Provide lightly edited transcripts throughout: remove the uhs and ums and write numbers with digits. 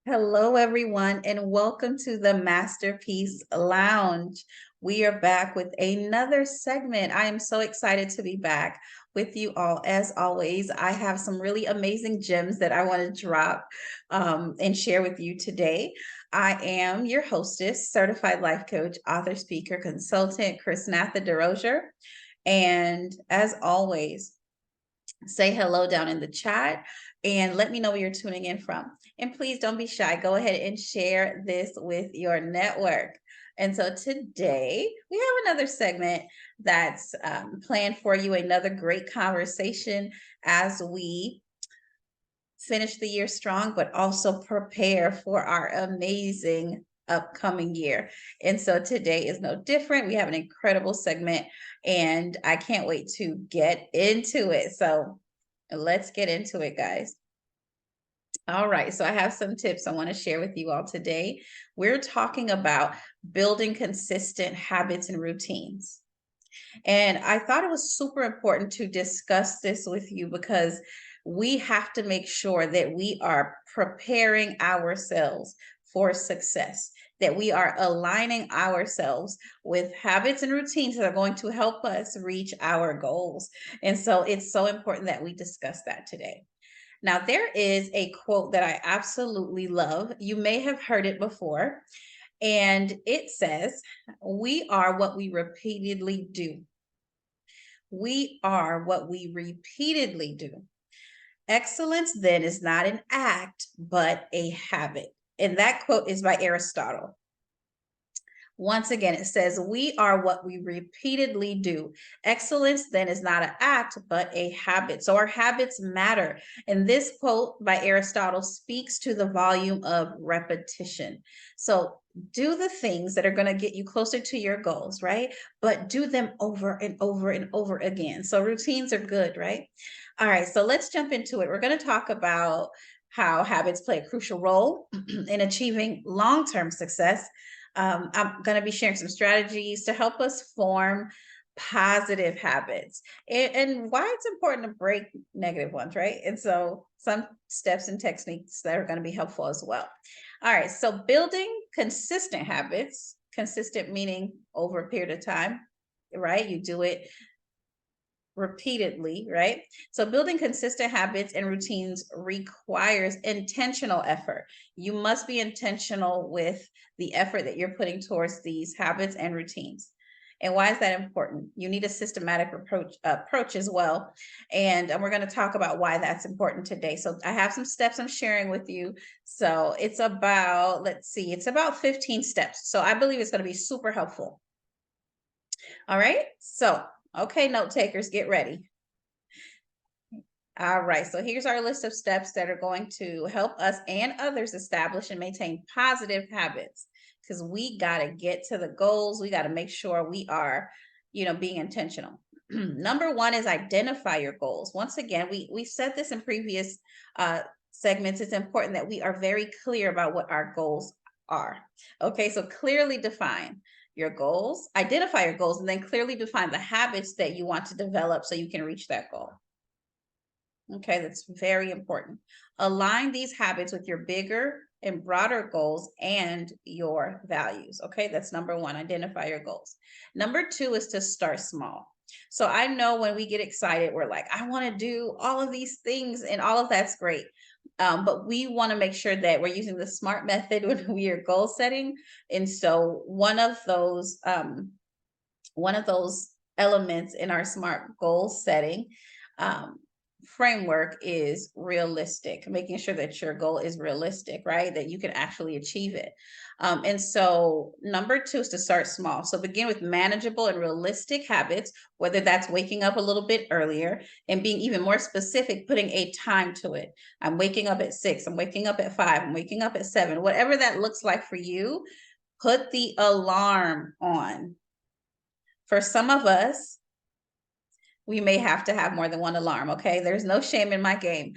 Hello, everyone, and welcome to the Masterpiece Lounge. We are back with another segment. I am so excited to be back with you all. As always, I have some really amazing gems that I want to drop and share with you today. I am your hostess, certified life coach, author, speaker, consultant, Chrisnatha. And as always, say hello down in the chat and let me know where you're tuning in from. And please don't be shy. Go ahead and share this with your network. And so today we have another segment that's planned for you, another great conversation as we finish the year strong, but also prepare for our amazing upcoming year. And so today is no different. We have an incredible segment and I can't wait to get into it. So let's get into it, guys. All right, so I have some tips I want to share with you all today. We're talking about building consistent habits and routines. And I thought it was super important to discuss this with you because we have to make sure that we are preparing ourselves for success, that we are aligning ourselves with habits and routines that are going to help us reach our goals. And so it's so important that we discuss that today. Now, there is a quote that I absolutely love. You may have heard it before, and it says, "We are what we repeatedly do. We are what we repeatedly do. Excellence then is not an act, but a habit." And that quote is by Aristotle. Once again, it says, "We are what we repeatedly do. Excellence then is not an act, but a habit." So our habits matter. And this quote by Aristotle speaks to the volume of repetition. So do the things that are going to get you closer to your goals, right? But do them over and over and over again. So routines are good, right? All right, so let's jump into it. We're going to talk about how habits play a crucial role in achieving long-term success. I'm going to be sharing some strategies to help us form positive habits and why it's important to break negative ones, right? And so some steps and techniques that are going to be helpful as well. All right, so building consistent habits, consistent meaning over a period of time, right? You do it repeatedly, right? So building consistent habits and routines requires intentional effort. You must be intentional with the effort that you're putting towards these habits and routines. And why is that important? You need a systematic approach as well. And we're going to talk about why that's important today. So I have some steps I'm sharing with you. So it's about, let's see, it's about 15 steps. So I believe it's going to be super helpful. All right. So okay, note takers, get ready. All right, so here's our list of steps that are going to help us and others establish and maintain positive habits because we got to get to the goals. We got to make sure we are, being intentional. Number one is identify your goals. Once again, we said this in previous segments. It's important that we are very clear about what our goals are. Okay, so clearly define your goals, identify your goals, and then clearly define the habits that you want to develop so you can reach that goal. Okay, that's very important. Align these habits with your bigger and broader goals and your values. Okay, that's number one, identify your goals. Number two is to start small. So I know when we get excited, we're like, I want to do all of these things, and all of that's great. But we want to make sure that we're using the SMART method when we are goal setting. And so one of those elements in our SMART goal setting framework is realistic, making sure that your goal is realistic, right? That you can actually achieve it. And so number two is to start small. So begin with manageable and realistic habits, whether that's waking up a little bit earlier and being even more specific, putting a time to it. I'm waking up at 6, I'm waking up at 5, I'm waking up at 7, whatever that looks like for you, put the alarm on. For some of us, we may have to have more than one alarm. Okay, there's no shame in my game.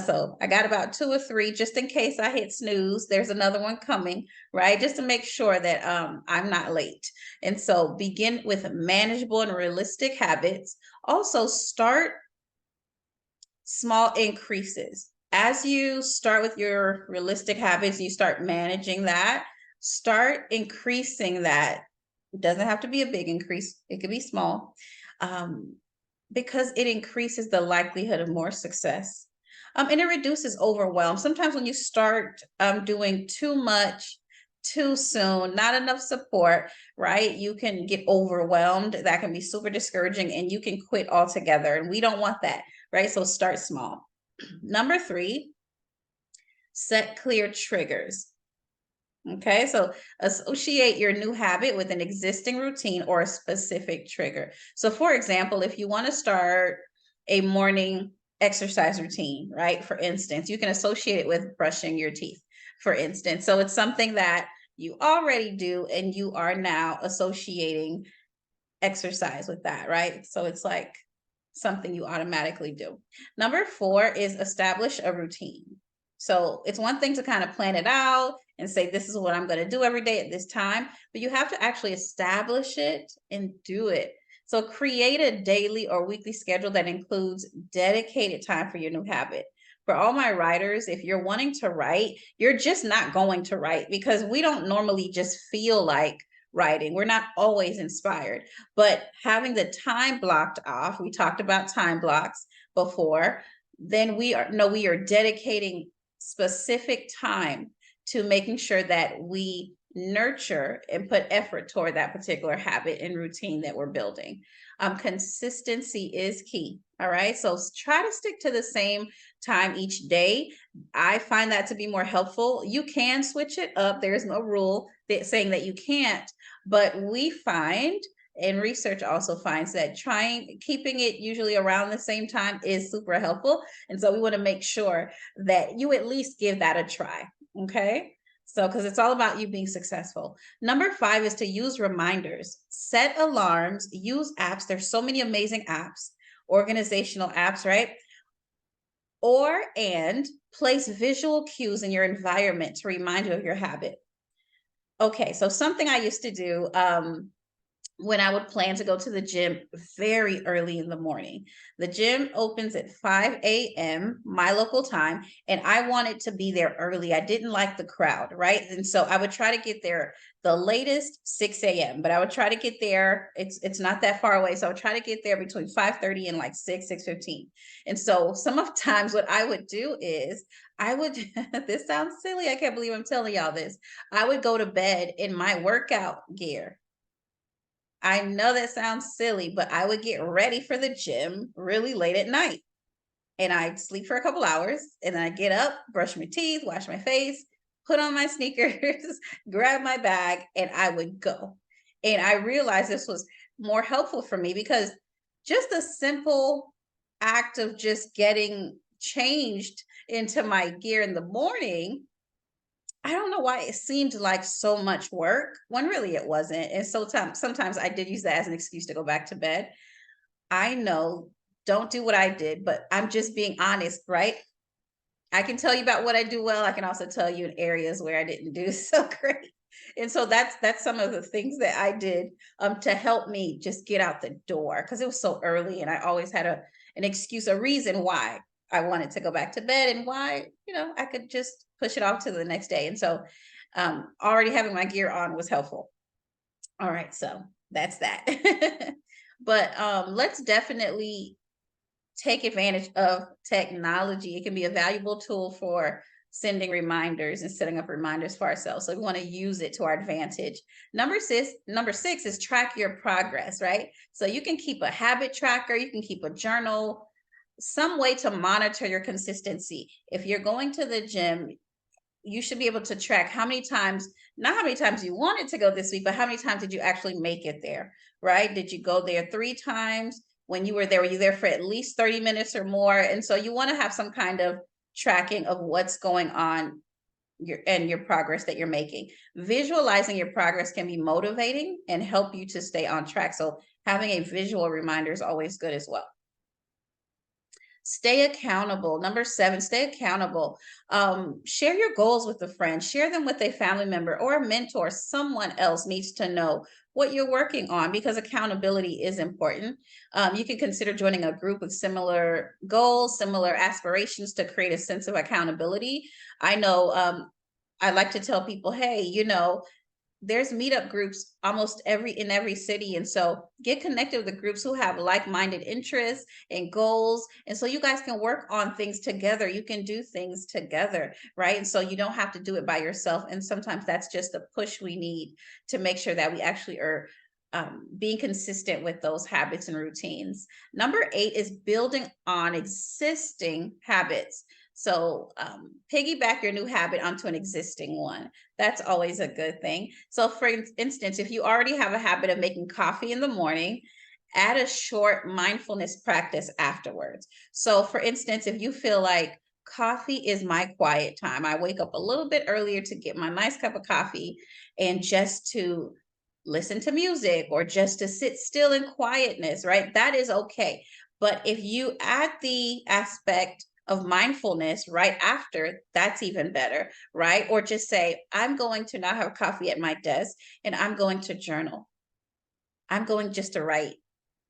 So I got about 2 or 3 just in case I hit snooze. There's another one coming, right? Just to make sure that I'm not late. And so begin with manageable and realistic habits. Also start small increases. As you start with your realistic habits, you start managing that, start increasing that. It doesn't have to be a big increase, it could be small, um, because it increases the likelihood of more success. And it reduces overwhelm. Sometimes when you start doing too much too soon, not enough support, right? You can get overwhelmed. That can be super discouraging and you can quit altogether. And we don't want that, right? So start small. Number three, set clear triggers. Okay, so associate your new habit with an existing routine or a specific trigger. So, for example, if you want to start a morning exercise routine, right? For instance, you can associate it with brushing your teeth, for instance. So, it's something that you already do, and you are now associating exercise with that, right? So, it's like something you automatically do. Number four is establish a routine. So it's one thing to kind of plan it out and say, this is what I'm going to do every day at this time, but you have to actually establish it and do it. So create a daily or weekly schedule that includes dedicated time for your new habit. For all my writers, if you're wanting to write, you're just not going to write because we don't normally just feel like writing. We're not always inspired, but having the time blocked off, we talked about time blocks before, then we are dedicating specific time to making sure that we nurture and put effort toward that particular habit and routine that we're building. Consistency is key. All right. So try to stick to the same time each day. I find that to be more helpful. You can switch it up. There's no rule that saying that you can't, but we find, and research also finds, that keeping it usually around the same time is super helpful. And so we want to make sure that you at least give that a try. Okay. So, because it's all about you being successful. Number five is to use reminders, set alarms, use apps. There's so many amazing apps, organizational apps, right? And place visual cues in your environment to remind you of your habit. Okay, so something I used to do, when I would plan to go to the gym very early in the morning. The gym opens at 5 a.m., my local time, and I wanted to be there early. I didn't like the crowd, right? And so I would try to get there the latest 6 a.m., but I would try to get there. It's not that far away. So I would try to get there between 5:30 and like 6:15. And so some of times what I would do is I would, this sounds silly. I can't believe I'm telling y'all this. I would go to bed in my workout gear. I know that sounds silly, but I would get ready for the gym really late at night. And I'd sleep for a couple hours and then I'd get up, brush my teeth, wash my face, put on my sneakers, grab my bag, and I would go. And I realized this was more helpful for me because just a simple act of just getting changed into my gear in the morning, I don't know why it seemed like so much work when really it wasn't. And so sometimes I did use that as an excuse to go back to bed. I know, don't do what I did, but I'm just being honest, right? I can tell you about what I do well. I can also tell you in areas where I didn't do so great. And so that's some of the things that I did to help me just get out the door because it was so early and I always had an excuse, a reason why I wanted to go back to bed and why, I could just push it off to the next day. And so already having my gear on was helpful. All right, so that's that. But let's definitely take advantage of technology. It can be a valuable tool for sending reminders and setting up reminders for ourselves. So we want to use it to our advantage. Number six is track your progress, right? So you can keep a habit tracker, you can keep a journal, some way to monitor your consistency. If you're going to the gym, you should be able to track how many times, not how many times you wanted to go this week, but how many times did you actually make it there, right? Did you go there 3 times? When you were there, were you there for at least 30 minutes or more? And so you want to have some kind of tracking of what's going on your progress that you're making. Visualizing your progress can be motivating and help you to stay on track. So having a visual reminder is always good as well. Stay accountable. Number seven, stay accountable. Share your goals with a friend, share them with a family member or a mentor. Someone else needs to know what you're working on, because accountability is important. You can consider joining a group with similar goals, similar aspirations, to create a sense of accountability. I know, I like to tell people, hey, there's meetup groups almost in every city, and so get connected with the groups who have like-minded interests and goals, and so you guys can work on things together. You can do things together, right? And so you don't have to do it by yourself, and sometimes that's just the push we need to make sure that we actually are being consistent with those habits and routines. Number 8 is building on existing habits. So piggyback your new habit onto an existing one. That's always a good thing. So for instance, if you already have a habit of making coffee in the morning, add a short mindfulness practice afterwards. So for instance, if you feel like coffee is my quiet time, I wake up a little bit earlier to get my nice cup of coffee and just to listen to music or just to sit still in quietness, right? That is okay. But if you add the aspect of mindfulness right after, that's even better, right? Or just say, I'm going to not have coffee at my desk and I'm going to journal. I'm going just to write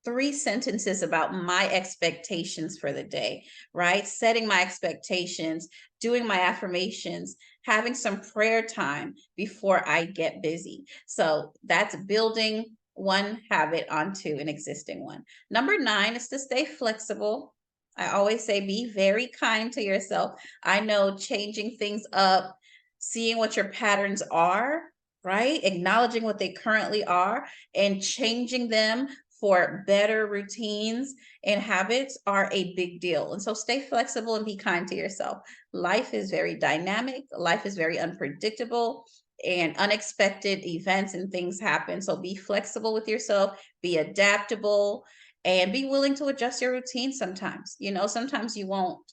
3 sentences about my expectations for the day, right? Setting my expectations, doing my affirmations, having some prayer time before I get busy. So that's building one habit onto an existing one. Number 9 is to stay flexible. I always say be very kind to yourself. I know changing things up, seeing what your patterns are, right? Acknowledging what they currently are and changing them for better routines and habits are a big deal. And so stay flexible and be kind to yourself. Life is very dynamic, life is very unpredictable, and unexpected events and things happen. So be flexible with yourself, be adaptable, and be willing to adjust your routine sometimes. Sometimes you won't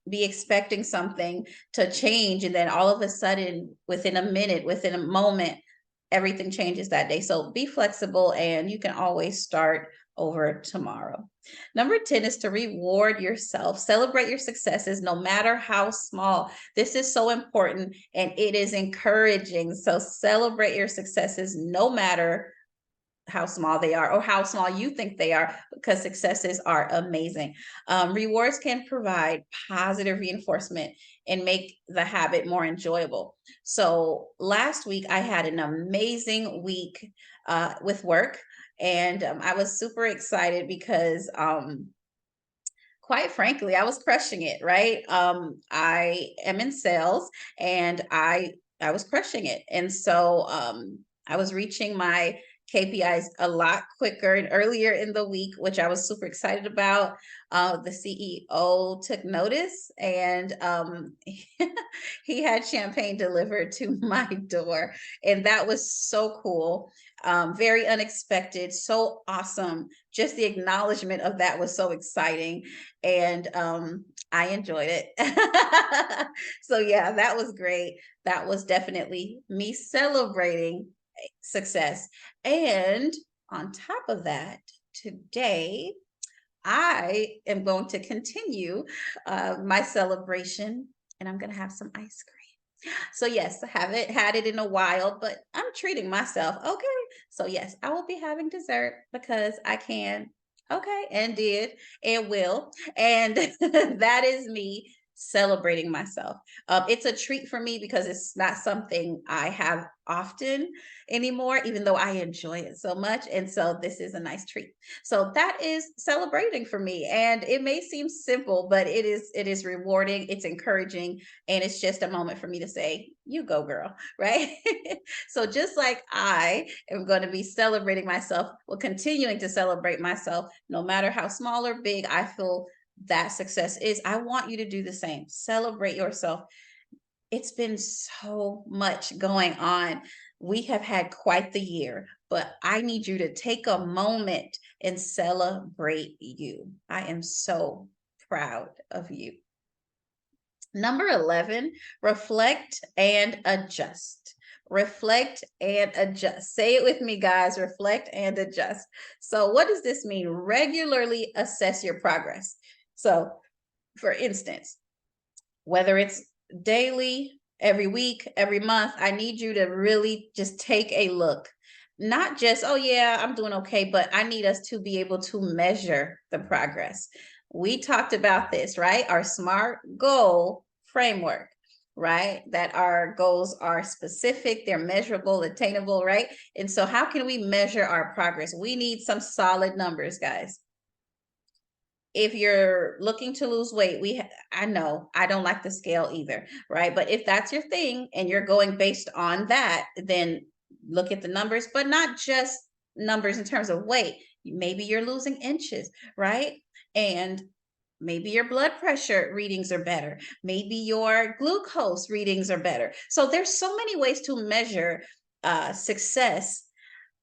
be expecting something to change, and then all of a sudden, within a minute, within a moment, everything changes that day. So be flexible and you can always start over tomorrow. Number 10 is to reward yourself. Celebrate your successes, no matter how small. This is so important and it is encouraging. So celebrate your successes, no matter how small they are or how small you think they are, because successes are amazing. Rewards can provide positive reinforcement and make the habit more enjoyable. So last week I had an amazing week with work, and I was super excited because quite frankly, I was crushing it, right? I am in sales, and I was crushing it. And so I was reaching my KPIs a lot quicker and earlier in the week, which I was super excited about. The CEO took notice, and he had champagne delivered to my door. And that was so cool. Very unexpected, so awesome. Just the acknowledgement of that was so exciting. And I enjoyed it. So yeah, that was great. That was definitely me celebrating success. And on top of that, today I am going to continue my celebration, and I'm going to have some ice cream. So yes, I haven't had it in a while, but I'm treating myself. Okay. So yes, I will be having dessert because I can. Okay. And did and will. And that is me celebrating myself. It's a treat for me because it's not something I have often anymore, even though I enjoy it so much. And so this is a nice treat. So that is celebrating for me. And it may seem simple, but it is rewarding, it's encouraging, and it's just a moment for me to say, you go girl, right? So just like I am going to be celebrating myself, well, continuing to celebrate myself, no matter how small or big I feel that success is, I want you to do the same. Celebrate yourself. It's been so much going on. We have had quite the year, but I need you to take a moment and celebrate you. I am so proud of you. Number 11, reflect and adjust. Reflect and adjust. Say it with me, guys. Reflect and adjust. So, what does this mean? Regularly assess your progress. So, for instance, whether it's daily, Every week, every month, I need you to really just take a look. Not just, oh, yeah, I'm doing okay, but I need us to be able to measure the progress. We talked about this, right? Our SMART goal framework, right? That our goals are specific, they're measurable, attainable, right? And so, how can we measure our progress? We need some solid numbers, guys. If you're looking to lose weight, I know I don't like the scale either, right? But if that's your thing and you're going based on that, then look at the numbers, but not just numbers in terms of weight. Maybe you're losing inches, right? And maybe your blood pressure readings are better. Maybe your glucose readings are better. So there's so many ways to measure success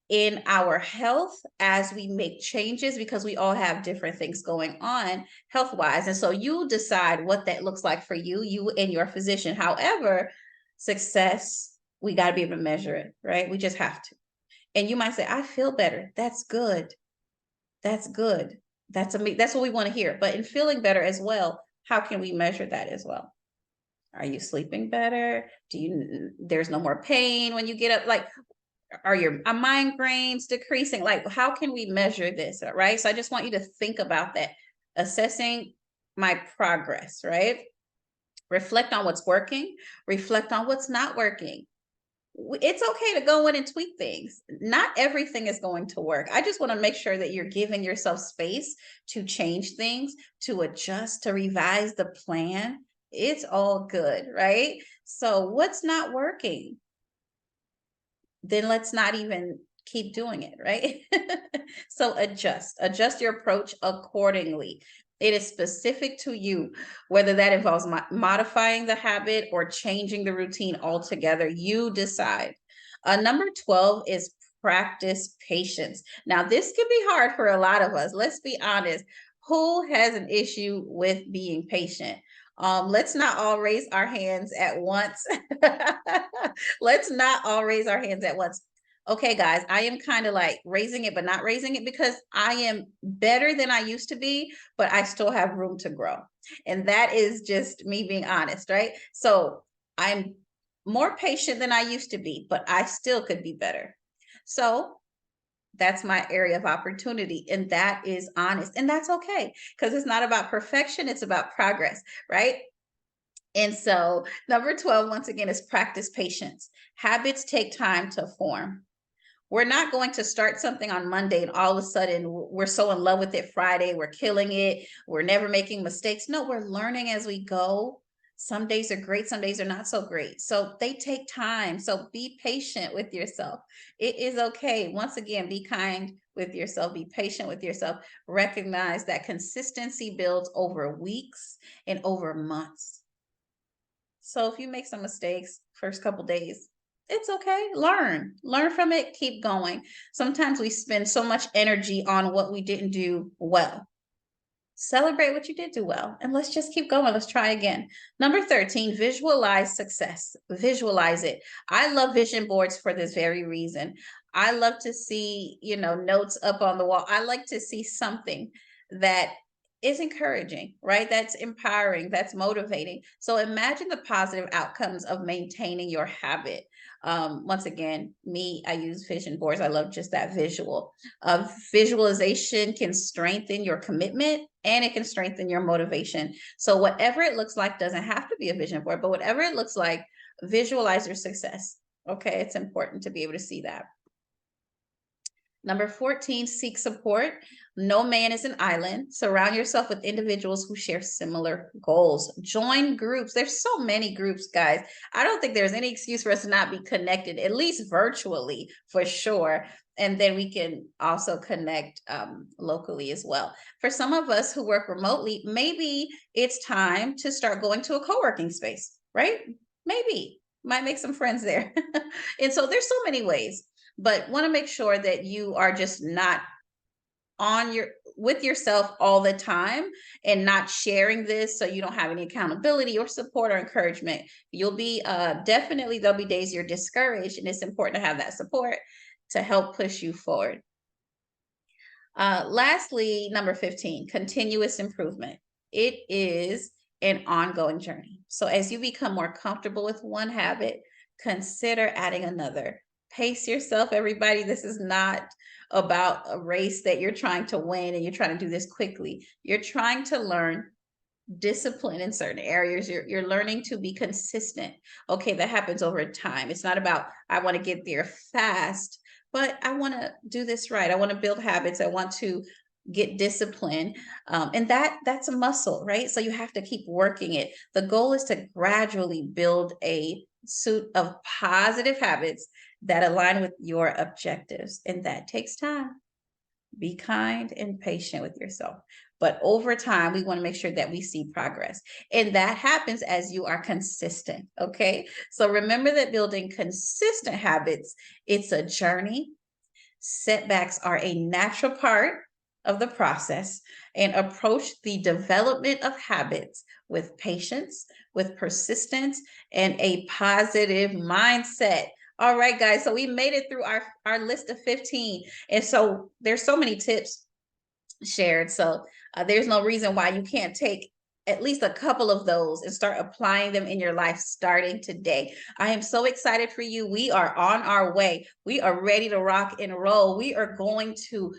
in our health as we make changes, because we all have different things going on health wise. And so you decide what that looks like for you, you and your physician. However, success, we got to be able to measure it, right? We just have to. And you might say, I feel better. That's good. That's good. That's what we want to hear. But in feeling better as well, how can we measure that as well? Are you sleeping better? There's no more pain when you get up? Like, are your migraines decreasing? Like, how can we measure this? Right. So I just want you to think about that. Assessing my progress, right? Reflect on what's working, reflect on what's not working. It's okay to go in and tweak things. Not everything is going to work. I just want to make sure that you're giving yourself space to change things, to adjust, to revise the plan. It's all good, right? So, what's not working? Then let's not even keep doing it, right? So adjust your approach accordingly. It is specific to you, whether that involves modifying the habit or changing the routine altogether. You decide. Number 12 is practice patience. Now, this can be hard for a lot of us. Let's be honest. Who has an issue with being patient? Let's not all raise our hands at once. Let's not all raise our hands at once. Okay, guys, I am kind of like raising it, but not raising it, because I am better than I used to be, but I still have room to grow. And that is just me being honest, right? So I'm more patient than I used to be, but I still could be better. So that's my area of opportunity. And that is honest. And that's okay, because it's not about perfection, it's about progress, right? And so, number 12, once again, is practice patience. Habits take time to form. We're not going to start something on Monday and all of a sudden we're so in love with it Friday, we're killing it, we're never making mistakes. No, we're learning as we go. Some days are great, some days are not so great. So they take time. So be patient with yourself. It is okay. Once again, be kind with yourself, be patient with yourself. Recognize that consistency builds over weeks and over months. So if you make some mistakes first couple days, it's okay. Learn from it, keep going. Sometimes we spend so much energy on what we didn't do well. Celebrate what you did do well, and let's just keep going. Let's try again. Number 13, visualize success. Visualize it. I love vision boards for this very reason. I love to see, notes up on the wall. I like to see something that is encouraging, right? That's empowering, that's motivating. So imagine the positive outcomes of maintaining your habit. Once again, I use vision boards. I love just that visual. Visualization can strengthen your commitment and it can strengthen your motivation. So whatever it looks like, doesn't have to be a vision board, but whatever it looks like, visualize your success. Okay, it's important to be able to see that. Number 14, seek support. No man is an island. Surround yourself with individuals who share similar goals. Join groups. There's so many groups, guys. I don't think there's any excuse for us to not be connected, at least virtually, for sure. And then we can also connect locally as well. For some of us who work remotely, maybe it's time to start going to a co-working space, right? Maybe. Might make some friends there. And so there's so many ways, but want to make sure that you are just not with yourself all the time and not sharing this, so you don't have any accountability or support or encouragement. You'll be definitely, there'll be days you're discouraged, and it's important to have that support to help push you forward. Lastly, number 15, continuous improvement. It is an ongoing journey. So as you become more comfortable with one habit, consider adding another. Pace yourself, everybody. This is not about a race that you're trying to win and you're trying to do this quickly. You're trying to learn discipline in certain areas. You're learning to be consistent. Okay, that happens over time. It's not about I want to get there fast, but I want to do this right. I want to build habits. I want to get discipline, and that's a muscle, right? So you have to keep working it. The goal is to gradually build a suit of positive habits that align with your objectives, and that takes time. Be kind and patient with yourself. But over time, we want to make sure that we see progress. And that happens as you are consistent. Okay. So remember that building consistent habits, it's a journey. Setbacks are a natural part of the process, and approach the development of habits with patience, with persistence, and a positive mindset. All right, guys. So we made it through our list of 15. And so there's so many tips shared. So there's no reason why you can't take at least a couple of those and start applying them in your life starting today. I am so excited for you. We are on our way. We are ready to rock and roll. We are going to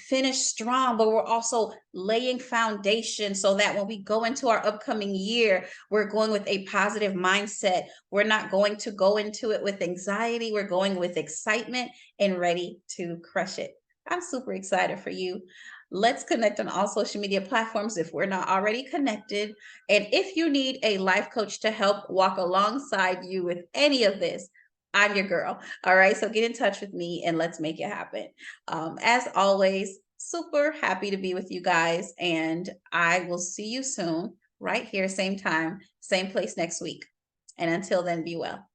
finish strong, but we're also laying foundation so that when we go into our upcoming year, we're going with a positive mindset. We're not going to go into it with anxiety. We're going with excitement and ready to crush it. I'm super excited for you. Let's connect on all social media platforms if we're not already connected. And if you need a life coach to help walk alongside you with any of this, I'm your girl. All right. So get in touch with me and let's make it happen. As always, super happy to be with you guys. And I will see you soon, right here, same time, same place next week. And until then, be well.